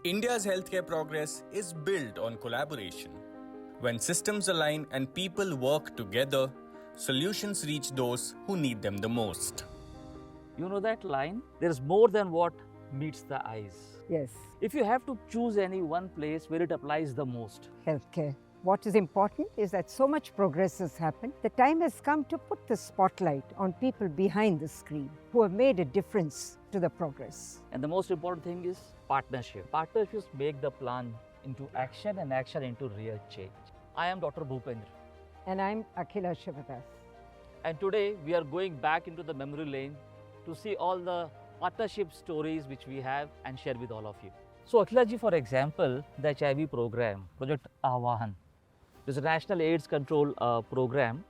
India's healthcare progress is built on collaboration. When systems align and people work together, solutions reach those who need them the most. You know that line? There is more than what meets the eyes. Yes, If you have to choose any one place where it applies the most, healthcare. What is important is that so much progress has happened. The time has come to put the spotlight on people behind the screen who have made a difference to the progress. and the most important thing is partnership. Partnerships make the plan into action and action into real change. I am Dr. Bhupendra, And I'm Akhila Sivadas. and today we are going back into the memory lane to see all the partnership stories which we have and share with all of you. So Akhila ji, for example, the HIV program, Project Ahwahan, this is a national AIDS control program.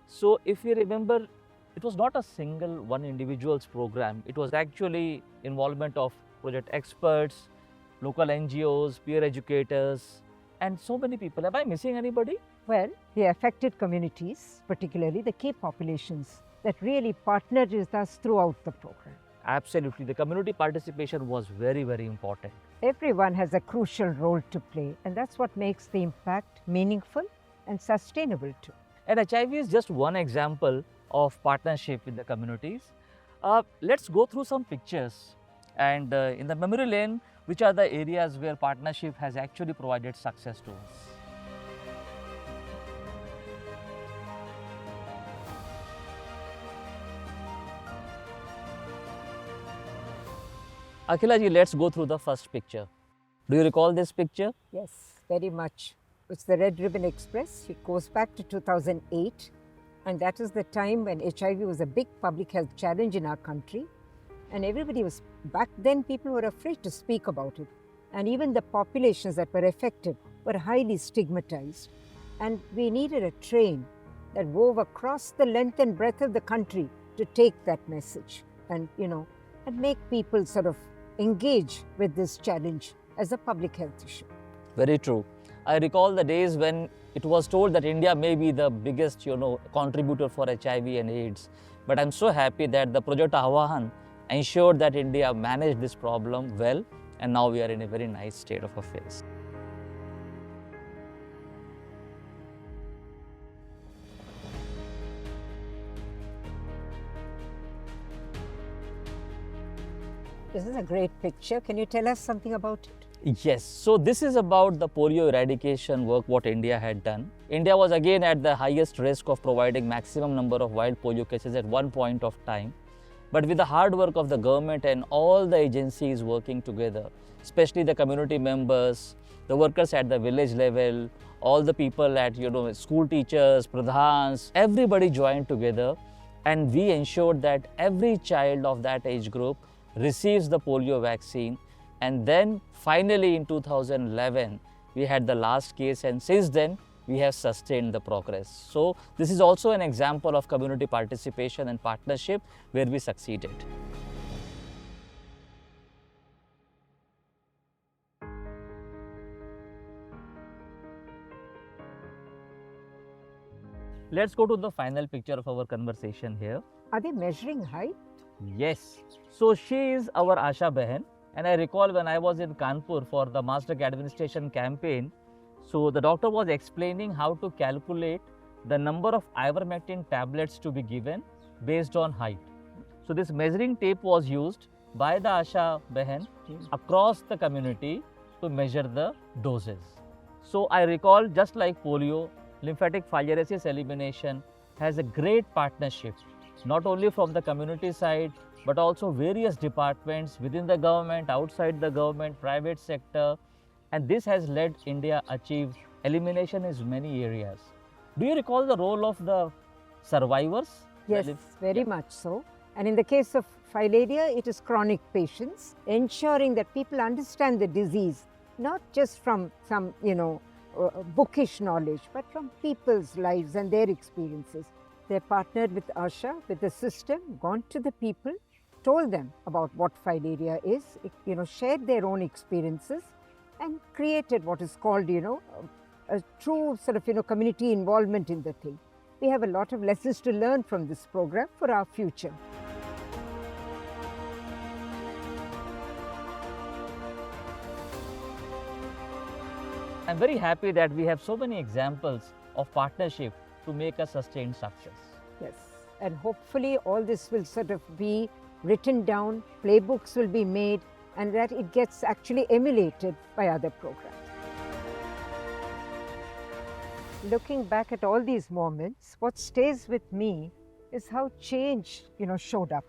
So if you remember, it was not a single one individual's program. It was actually involvement of project experts, local NGOs, peer educators, and so many people. Am I missing anybody? Well, the affected communities, particularly the key populations, that really partnered with us throughout the program. Absolutely. The community participation was very, very important. Everyone has a crucial role to play, and that's what makes the impact meaningful and sustainable too. And HIV is just one example of partnership with the communities. Let's go through some pictures. And in the memory lane, which are the areas where partnership has actually provided success to us? Akhila ji, let's go through the first picture. Do you recall this picture? Yes, very much. It's the Red Ribbon Express. It goes back to 2008, and that is the time when HIV was a big public health challenge in our country. And everybody was, back then people were afraid to speak about it. And even the populations that were affected were highly stigmatized. And we needed a train that wove across the length and breadth of the country to take that message and, and make people sort of engage with this challenge as a public health issue. Very true. I recall the days when it was told that India may be the biggest, contributor for HIV and AIDS. But I'm so happy that the Project Ahwahan ensured that India managed this problem well, and now we are in a very nice state of affairs. This is a great picture. Can you tell us something about it? Yes, so this is about the polio eradication work what India had done. India was again at the highest risk of providing maximum number of wild polio cases at one point of time. But with the hard work of the government and all the agencies working together, especially the community members, the workers at the village level, all the people at school teachers, pradhans, everybody joined together, and we ensured that every child of that age group receives the polio vaccine. And then finally in 2011 we had the last case, and since then we have sustained the progress. So this is also an example of community participation and partnership where we succeeded. Let's go to the final picture of our conversation here. Are they measuring height? Yes. So she is our Asha Behan. And I recall when I was in Kanpur for the Mass Drug Administration campaign, so the doctor was explaining how to calculate the number of ivermectin tablets to be given based on height. So this measuring tape was used by the Asha Behan across the community to measure the doses. So I recall, just like polio, lymphatic filariasis elimination has a great partnership, not only from the community side, but also various departments within the government, outside the government, private sector. And this has led India achieve elimination in many areas. Do you recall the role of the survivors? Yes, very much so. And in the case of filaria, it is chronic patients, ensuring that people understand the disease, not just from some, bookish knowledge, but from people's lives and their experiences. They partnered with Asha, with the system, gone to the people, told them about what filaria is, shared their own experiences, and created what is called, a true sort of, community involvement in the thing. We have a lot of lessons to learn from this program for our future. I'm very happy that we have so many examples of partnership to make a sustained success. Yes, and hopefully all this will sort of be written down, playbooks will be made, and that it gets actually emulated by other programs. Looking back at all these moments, what stays with me is how change, showed up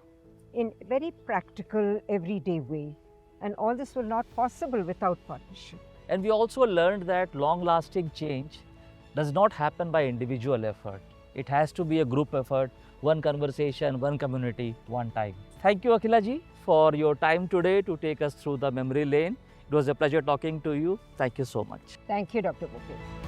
in a very practical, everyday way. And all this was not possible without partnership. And we also learned that long-lasting change does not happen by individual effort. It has to be a group effort, one conversation, one community, one time. Thank you, Akhila ji, for your time today to take us through the memory lane. It was a pleasure talking to you. Thank you so much. Thank you, Dr. Bhupendra.